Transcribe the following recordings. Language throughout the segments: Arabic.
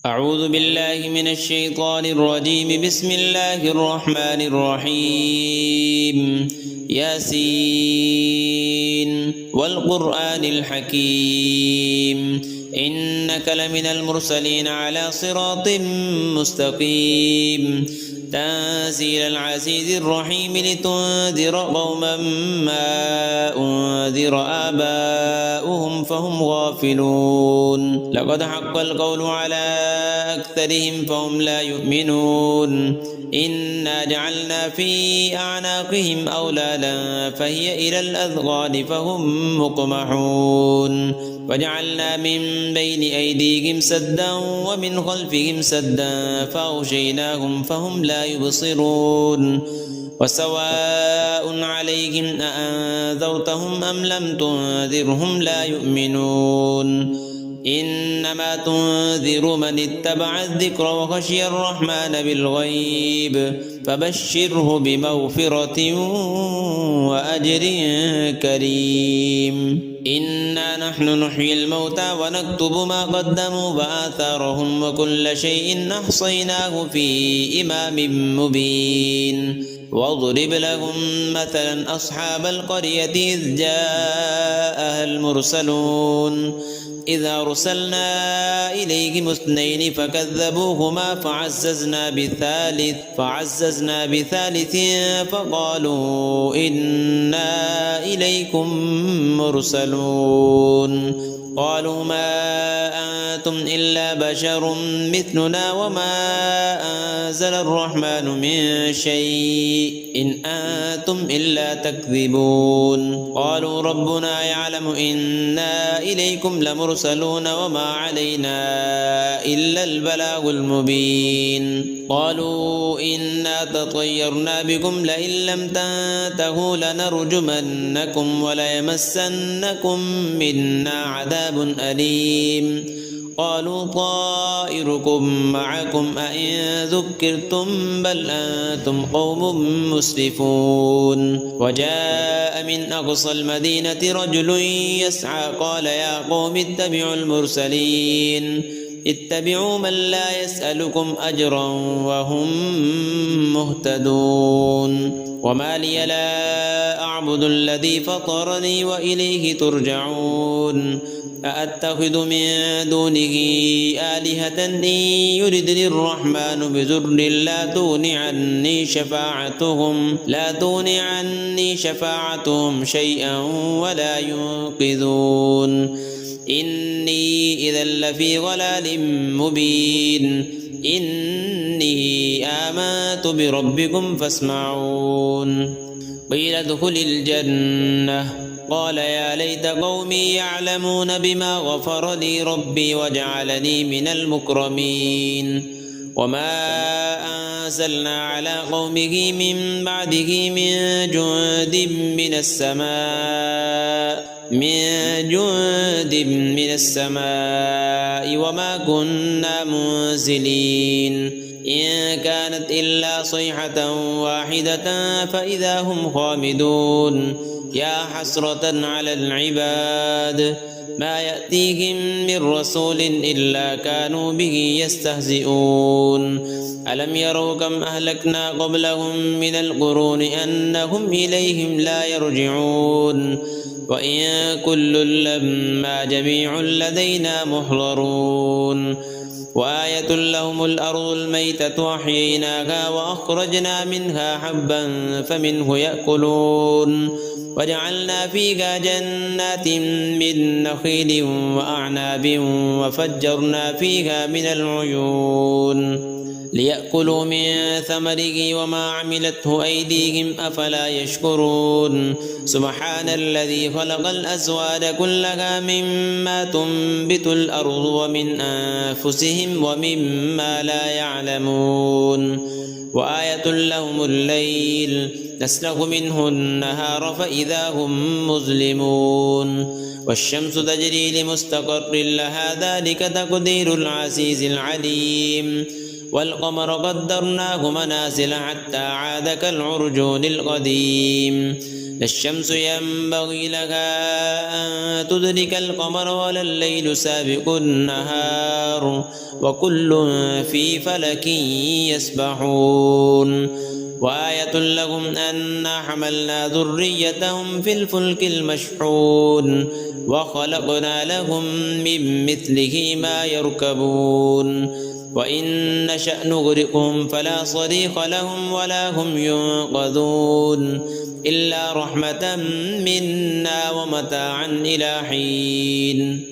أعوذ بالله من الشيطان الرجيم. بسم الله الرحمن الرحيم. ياسين والقرآن الحكيم إنك لمن المرسلين على صراط مستقيم تنزيل العزيز الرحيم لتنذر قوما ما أنذر آباؤهم فهم غافلون. لقد حق القول على أكثرهم فهم لا يؤمنون. إنا جعلنا في أعناقهم أغلالا فهي إلى الأذقان فهم مقمحون وجعلنا من بين أيديهم سدا ومن خلفهم سدا فأغشيناهم فهم لا يبصرون. وسواء عليهم أأنذرتهم أم لم تنذرهم لا يؤمنون. إنما تنذر من اتبع الذكر وخشي الرحمن بالغيب فبشره بمغفرة وأجر كريم. إنا نحن نحيي الموتى ونكتب ما قدموا وآثارهم وكل شيء أحصيناه في إمام مبين. واضرب لهم مثلا أصحاب القرية إذ جاءها المرسلون إذ أرسلنا إليهم اثنين فكذبوهما فعززنا بثالث فقالوا إنا إليكم مرسلون. قالوا ما أنتم إلا بشر مثلنا وما أنزل الرحمن من شيء إن أنتم إلا تكذبون. قالوا ربنا يعلم إنا إليكم لمرسلون وما علينا إلا البلاغ المبين. قالوا إنا تطيرنا بكم لئن لم تنتهوا لنرجمنكم وليمسنكم منا عذاب أليم. قالوا طائركم معكم أئن ذكرتم بل أنتم قوم مسرفون. وجاء من أقصى المدينة رجل يسعى قال يا قوم اتبعوا المرسلين اتبعوا من لا يسألكم أجرا وهم مهتدون. وما لي لا أعبد الذي فطرني وإليه ترجعون. أأتخذ من دونه آلهة إن يردني الرحمن بضر لا تغن عني شفاعتهم شيئا ولا ينقذون. إني إذا لفي ضلال مبين. إني آمنت بربكم فاسمعون. قيل ادخل الجنة قال يا ليت قومي يعلمون بما غفر لي ربي وجعلني من المكرمين. وما أنزلنا على قومه من بعده من جند من السماء وما كنا منزلين. إن كانت إلا صيحة واحدة فإذا هم خامدون. يا حسرة على العباد ما يأتيهم من رسول إلا كانوا به يستهزئون. ألم يروا كم أهلكنا قبلهم من القرون أنهم إليهم لا يرجعون. وإن كل لما جميع لدينا محضرون. وآية لهم الأرض الميتة أحييناها وأخرجنا منها حبا فمنه يأكلون. وجعلنا فيها جنات من نخيل وأعناب وفجرنا فيها من العيون ليأكلوا من ثمره وما عملته أيديهم أفلا يشكرون. سبحان الذي خلق الأزواج كلها مما تنبت الأرض ومن أنفسهم ومما لا يعلمون. وآية لهم الليل نسلخ منه النهار فإذا هم مظلمون. والشمس تجري لمستقر لها ذلك تقدير العزيز العليم. والقمر قدرناه منازل حتى عاد كالعرجون القديم. لا الشمس ينبغي لها أن تدرك القمر ولا الليل سابق النهار وكل في فلك يسبحون وآية لهم أنا حملنا ذريتهم في الفلك المشحون وخلقنا لهم من مثله ما يركبون وإن نشأ نغرقهم فلا صريخ لهم ولا هم ينقذون إلا رحمة منا ومتاعا إلى حين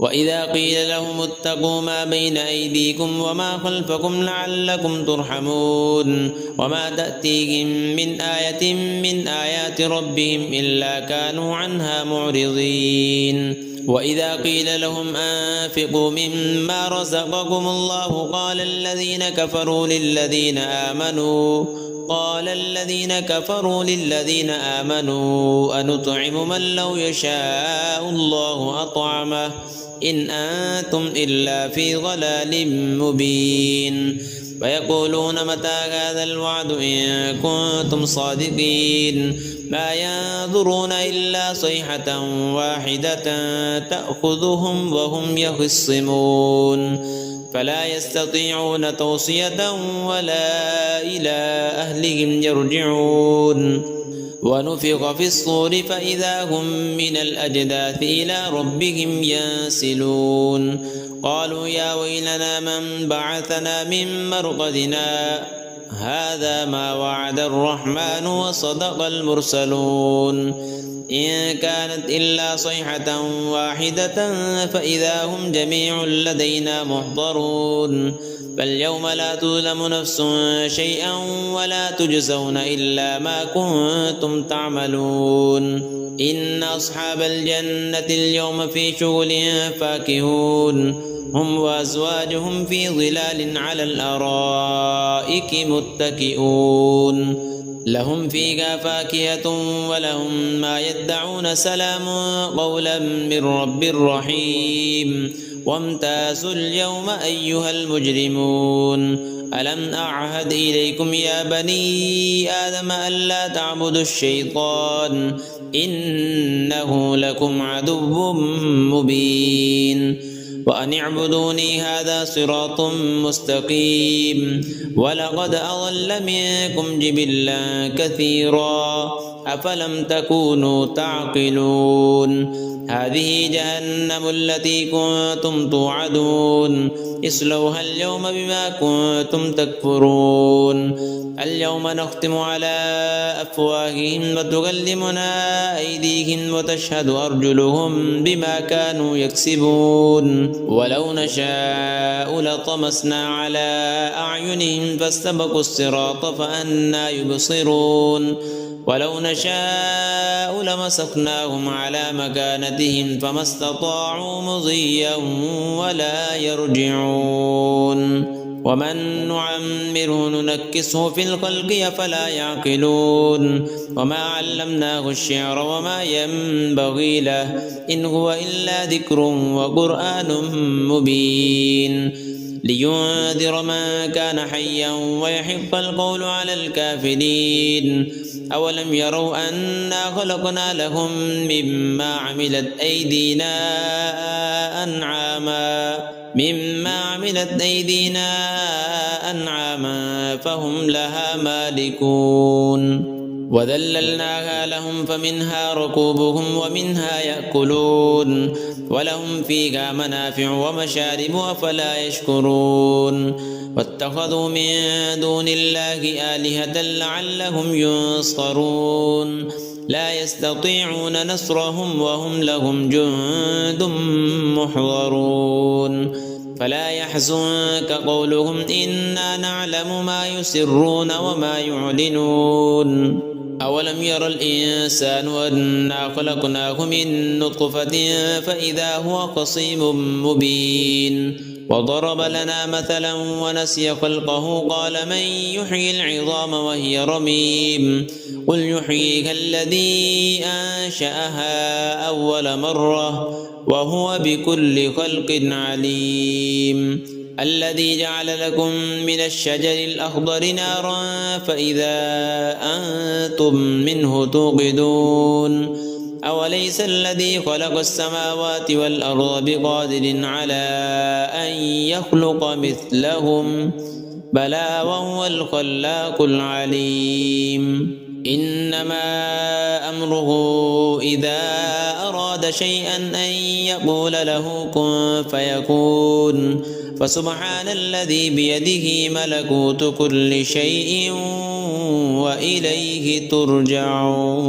وإذا قيل لهم اتقوا ما بين أيديكم وما خلفكم لعلكم ترحمون وما تأتيهم من آية من آيات ربهم إلا كانوا عنها معرضين وإذا قيل لهم أنفقوا مما رزقكم الله قال الذين كفروا للذين آمنوا أنطعم من لو يشاء الله أطعمه إن أنتم إلا في ضلال مبين ويقولون متى هذا الوعد إن كنتم صادقين ما ينظرون إلا صيحة واحدة تأخذهم وهم يخصمون فلا يستطيعون توصية ولا إلى أهلهم يرجعون ونفخ في الصور فإذا هم من الأجداث إلى ربهم ينسلون قالوا يا ويلنا من بعثنا من مرقدنا هذا ما وعد الرحمن وصدق المرسلون إن كانت إلا صيحة واحدة فإذا هم جميع لدينا محضرون فاليوم لا تظلم نفس شيئا ولا تجزون إلا ما كنتم تعملون إن أصحاب الجنة اليوم في شغل فاكهون هم وأزواجهم في ظلال على الأرائك متكئون لهم فيها فاكهة ولهم ما يدعون سلام قولا من رب رحيم وامتازوا اليوم أيها المجرمون ألم أعهد إليكم يا بني آدم ألا تعبدوا الشيطان إنه لكم عدو مبين وأن اعبدوني هذا صراط مستقيم ولقد أضل منكم جبلا كثيرا أفلم تكونوا تعقلون هذه جهنم التي كنتم توعدون اصلوها اليوم بما كنتم تكفرون اليوم نختم على أفواههم وتكلمنا أيديهم وتشهد أرجلهم بما كانوا يكسبون ولو نشاء لطمسنا على أعينهم فاستبقوا الصراط فأنى يبصرون ولو نشاء لمسخناهم على مكانتهم فما استطاعوا مضيا ولا يرجعون ومن نعمره ننكسه في الخلق أفلا يعقلون وما علمناه الشعر وما ينبغي له إن هو إلا ذكر وقرآن مبين لينذر من كان حيا ويحق القول على الكافرين أولم يروا أنا خلقنا لهم مما عملت أيدينا أنعاما فهم لها مالكون وذللناها لهم فمنها ركوبهم ومنها يأكلون ولهم فيها منافع ومشارب أفلا يشكرون واتخذوا من دون الله آلهة لعلهم ينصرون لا يستطيعون نصرهم وهم لهم جند محضرون فلا يحزنك قولهم إنا نعلم ما يسرون وما يعلنون أولم ير الإنسان أنا خلقناه من نطفة فإذا هو خصيم مبين وضرب لنا مثلا ونسي خلقه قال من يحيي العظام وهي رميم قل يحييها الذي أنشأها أول مرة وهو بكل خلق عليم الذي جعل لكم من الشجر الأخضر نارا فإذا أنتم منه توقدون أوليس الذي خلق السماوات والأرض بقادر على أن يخلق مثلهم بلى وهو الخلاق العليم إنما أمره إذا أراد شيئا أن يقول له كن فيكون فسبحان الذي بيده ملكوت كل شيء وإليه ترجعون.